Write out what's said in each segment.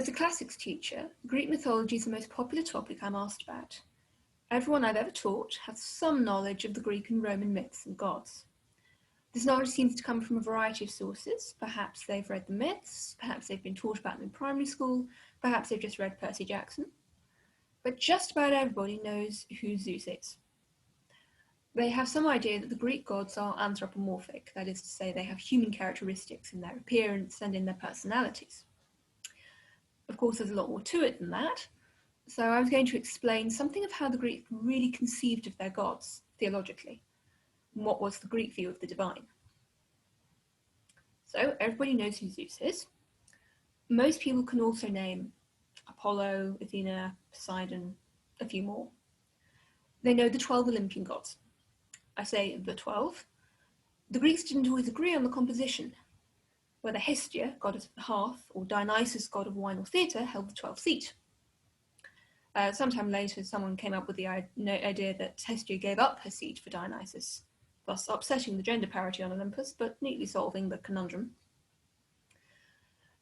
As a classics teacher, Greek mythology is the most popular topic I'm asked about. Everyone I've ever taught has some knowledge of the Greek and Roman myths and gods. This knowledge seems to come from a variety of sources. Perhaps they've read the myths, perhaps they've been taught about them in primary school, perhaps they've just read Percy Jackson. But just about everybody knows who Zeus is. They have some idea that the Greek gods are anthropomorphic, that is to say, they have human characteristics in their appearance and in their personalities. Of course, there's a lot more to it than that, so I was going to explain something of how the Greeks really conceived of their gods, theologically, and what was the Greek view of the divine. So, everybody knows who Zeus is. Most people can also name Apollo, Athena, Poseidon, a few more. They know the 12 Olympian gods. I say the 12. The Greeks didn't always agree on the composition, whether Hestia, goddess of the hearth, or Dionysus, god of wine or theatre, held the 12th seat. Sometime later, someone came up with the idea that Hestia gave up her seat for Dionysus, thus upsetting the gender parity on Olympus, but neatly solving the conundrum.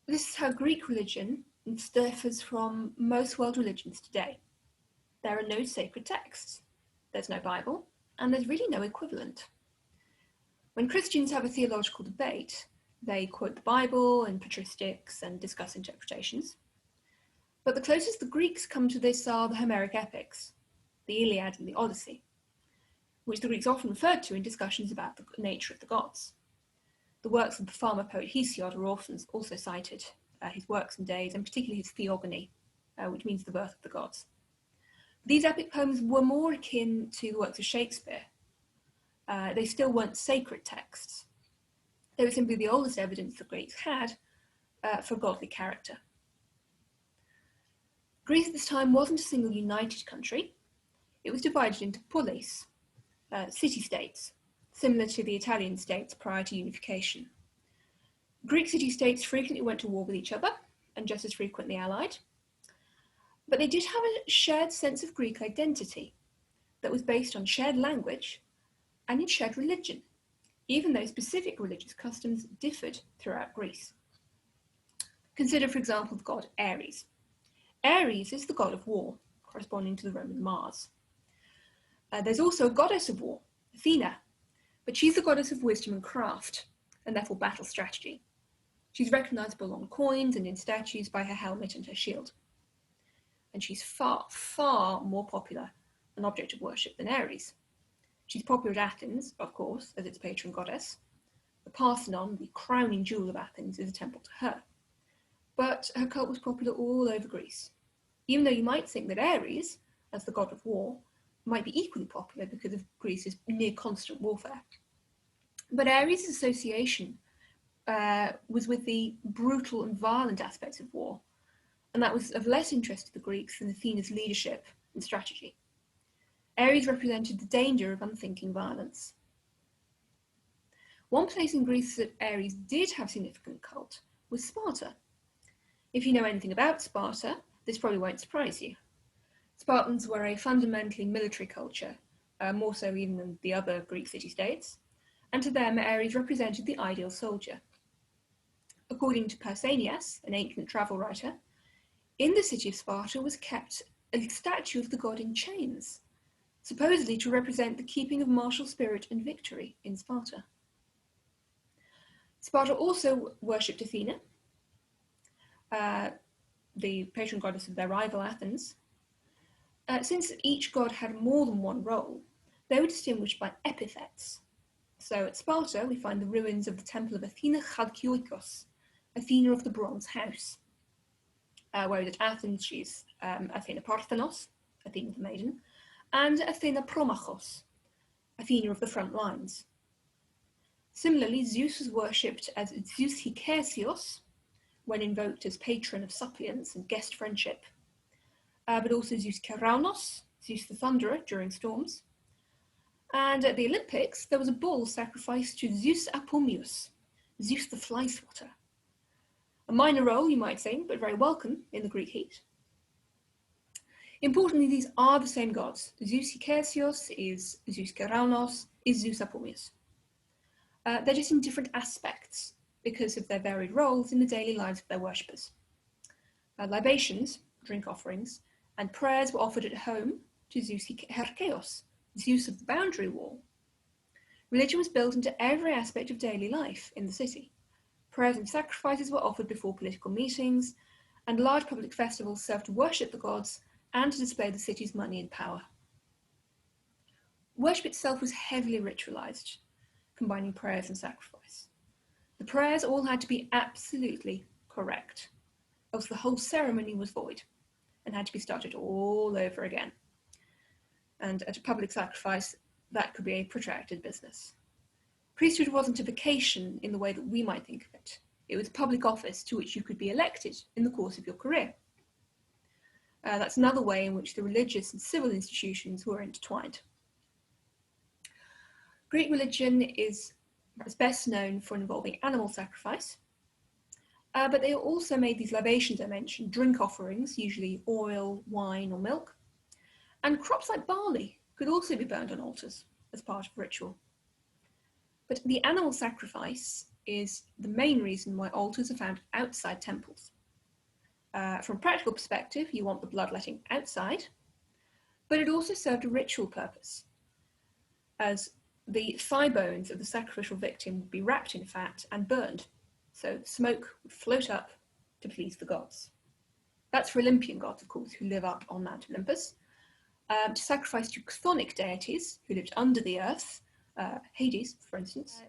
This is how Greek religion differs from most world religions today. There are no sacred texts, there's no Bible, and there's really no equivalent. When Christians have a theological debate, they quote the Bible and patristics and discuss interpretations. But the closest the Greeks come to this are the Homeric epics, the Iliad and the Odyssey, which the Greeks often referred to in discussions about the nature of the gods. The works of the farmer poet Hesiod are often also cited, his works and days, and particularly his Theogony, which means the birth of the gods. These epic poems were more akin to the works of Shakespeare. They still weren't sacred texts. They were simply the oldest evidence the Greeks had for godly character. Greece at this time wasn't a single united country. It was divided into polis, city-states, similar to the Italian states prior to unification. Greek city-states frequently went to war with each other, and just as frequently allied. But they did have a shared sense of Greek identity that was based on shared language and in shared religion, even though specific religious customs differed throughout Greece. Consider, for example, the god Ares. Ares is the god of war, corresponding to the Roman Mars. There's also a goddess of war, Athena, but she's the goddess of wisdom and craft, and therefore battle strategy. She's recognisable on coins and in statues by her helmet and her shield. And she's far, far more popular an object of worship than Ares. She's popular at Athens, of course, as its patron goddess. The Parthenon, the crowning jewel of Athens, is a temple to her. But her cult was popular all over Greece, even though you might think that Ares, as the god of war, might be equally popular because of Greece's near constant warfare. But Ares' association was with the brutal and violent aspects of war, and that was of less interest to the Greeks than Athena's leadership and strategy. Ares represented the danger of unthinking violence. One place in Greece that Ares did have significant cult was Sparta. If you know anything about Sparta, this probably won't surprise you. Spartans were a fundamentally military culture, more so even than the other Greek city-states, and to them Ares represented the ideal soldier. According to Pausanias, an ancient travel writer, in the city of Sparta was kept a statue of the god in chains, supposedly to represent the keeping of martial spirit and victory in Sparta. Sparta also worshipped Athena, the patron goddess of their rival Athens. Since each god had more than one role, they were distinguished by epithets. So at Sparta, we find the ruins of the temple of Athena Chalkioikos, Athena of the Bronze House. Whereas at Athens, she's Athena Parthenos, Athena the Maiden, and Athena Promachos, Athena of the front lines. Similarly, Zeus was worshipped as Zeus Hikesios, when invoked as patron of suppliants and guest friendship, but also Zeus Keraunos, Zeus the Thunderer during storms. And at the Olympics, there was a bull sacrificed to Zeus Apomius, Zeus the fly swatter. A minor role, you might think, but very welcome in the Greek heat. Importantly, these are the same gods. Zeus Hikesios is Zeus Keraunos, is Zeus Apomius. They're just in different aspects because of their varied roles in the daily lives of their worshippers. Libations, drink offerings, and prayers were offered at home to Zeus Herkeos, Zeus of the boundary wall. Religion was built into every aspect of daily life in the city. Prayers and sacrifices were offered before political meetings, and large public festivals served to worship the gods and to display the city's money and power. Worship itself was heavily ritualized, combining prayers and sacrifice. The prayers all had to be absolutely correct, else the whole ceremony was void and had to be started all over again. And at a public sacrifice, that could be a protracted business. Priesthood wasn't a vocation in the way that we might think of it. It was a public office to which you could be elected in the course of your career. That's another way in which the religious and civil institutions were intertwined. Greek religion is best known for involving animal sacrifice, but they also made these libations I mentioned, drink offerings, usually oil, wine, or milk, and crops like barley could also be burned on altars as part of ritual. But the animal sacrifice is the main reason why altars are found outside temples. From a practical perspective, you want the bloodletting outside, but it also served a ritual purpose, as the thigh bones of the sacrificial victim would be wrapped in fat and burned, so smoke would float up to please the gods. That's for Olympian gods, of course, who live up on Mount Olympus. To sacrifice to chthonic deities who lived under the earth, Hades, for instance,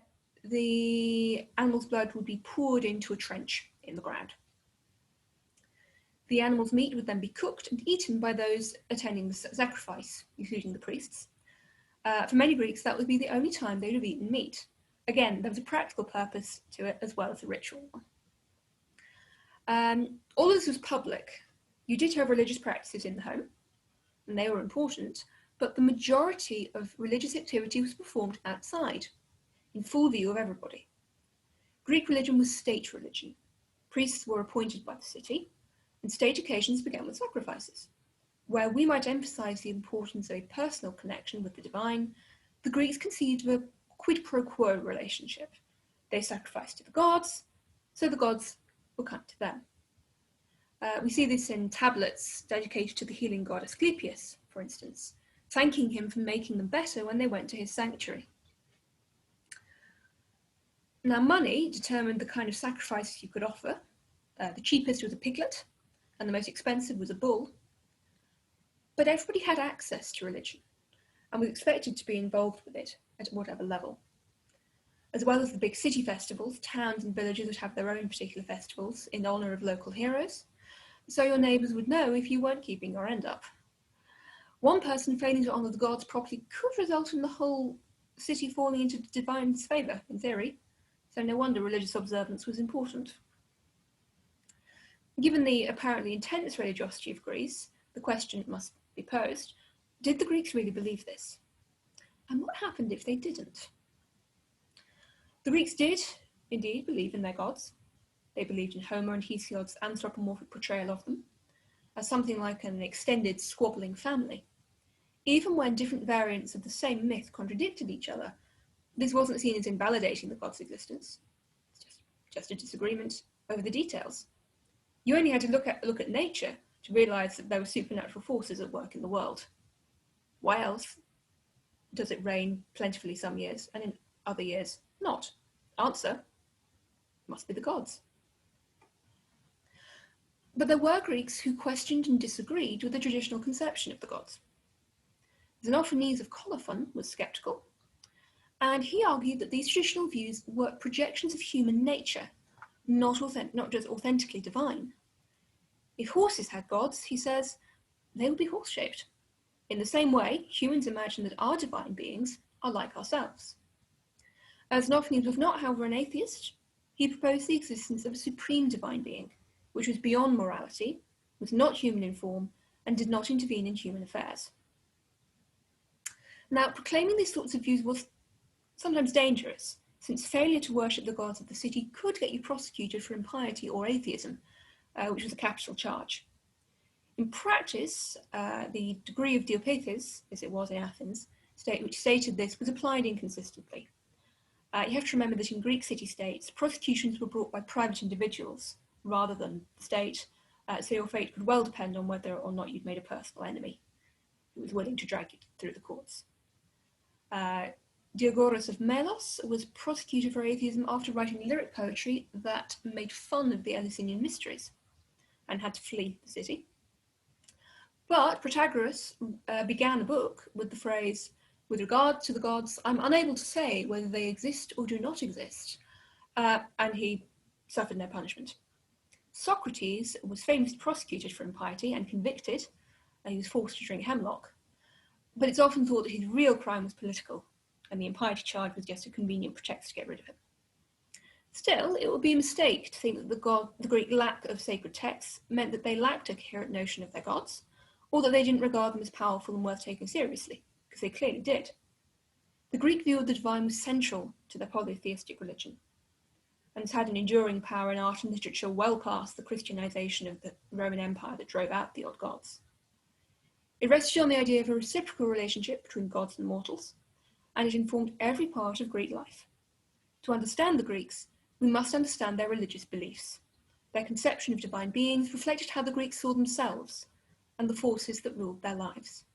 the animal's blood would be poured into a trench in the ground. The animal's meat would then be cooked and eaten by those attending the sacrifice, including the priests. For many Greeks, that would be the only time they would have eaten meat. Again, there was a practical purpose to it as well as a ritual one. All of this was public. You did have religious practices in the home, and they were important, but the majority of religious activity was performed outside, in full view of everybody. Greek religion was state religion. Priests were appointed by the city, and state occasions began with sacrifices. Where we might emphasize the importance of a personal connection with the divine, the Greeks conceived of a quid pro quo relationship. They sacrificed to the gods, so the gods were kind to them. We see this in tablets dedicated to the healing god Asclepius, for instance, thanking him for making them better when they went to his sanctuary. Now, money determined the kind of sacrifice you could offer. The cheapest was a piglet, and the most expensive was a bull. But everybody had access to religion, and was expected to be involved with it at whatever level. As well as the big city festivals, towns and villages would have their own particular festivals in honour of local heroes, so your neighbours would know if you weren't keeping your end up. One person failing to honour the gods properly could result in the whole city falling into the divine disfavour, in theory, so no wonder religious observance was important. Given the apparently intense religiosity of Greece, the question must be posed, did the Greeks really believe this? And what happened if they didn't? The Greeks did indeed believe in their gods. They believed in Homer and Hesiod's anthropomorphic portrayal of them as something like an extended squabbling family. Even when different variants of the same myth contradicted each other, this wasn't seen as invalidating the gods' existence. It's just a disagreement over the details. You only had to look at nature to realise that there were supernatural forces at work in the world. Why else does it rain plentifully some years and in other years not? Answer, must be the gods. But there were Greeks who questioned and disagreed with the traditional conception of the gods. Xenophanes of Colophon was sceptical, and he argued that these traditional views were projections of human nature, not just authentically divine. If horses had gods, he says, they would be horse-shaped. In the same way, humans imagine that our divine beings are like ourselves. As Xenophanes was not, however, an atheist, he proposed the existence of a supreme divine being, which was beyond morality, was not human in form, and did not intervene in human affairs. Now, proclaiming these sorts of views was sometimes dangerous, since failure to worship the gods of the city could get you prosecuted for impiety or atheism, which was a capital charge. In practice, the degree of Diopethes, as it was in Athens, which stated this, was applied inconsistently. You have to remember that in Greek city-states, prosecutions were brought by private individuals rather than the state, so your fate could well depend on whether or not you'd made a personal enemy who was willing to drag you through the courts. Diagoras of Melos was prosecuted for atheism after writing lyric poetry that made fun of the Eleusinian mysteries and had to flee the city. But Protagoras began the book with the phrase, "With regard to the gods, I'm unable to say whether they exist or do not exist," and he suffered no punishment. Socrates was famously prosecuted for impiety and convicted, and he was forced to drink hemlock. But it's often thought that his real crime was political, and the impiety charge was just a convenient pretext to get rid of him. Still, it would be a mistake to think that the Greek lack of sacred texts meant that they lacked a coherent notion of their gods, or that they didn't regard them as powerful and worth taking seriously, because they clearly did. The Greek view of the divine was central to their polytheistic religion, and it's had an enduring power in art and literature well past the Christianization of the Roman Empire that drove out the odd gods. It rested on the idea of a reciprocal relationship between gods and mortals, and it informed every part of Greek life. To understand the Greeks, we must understand their religious beliefs. Their conception of divine beings reflected how the Greeks saw themselves and the forces that ruled their lives.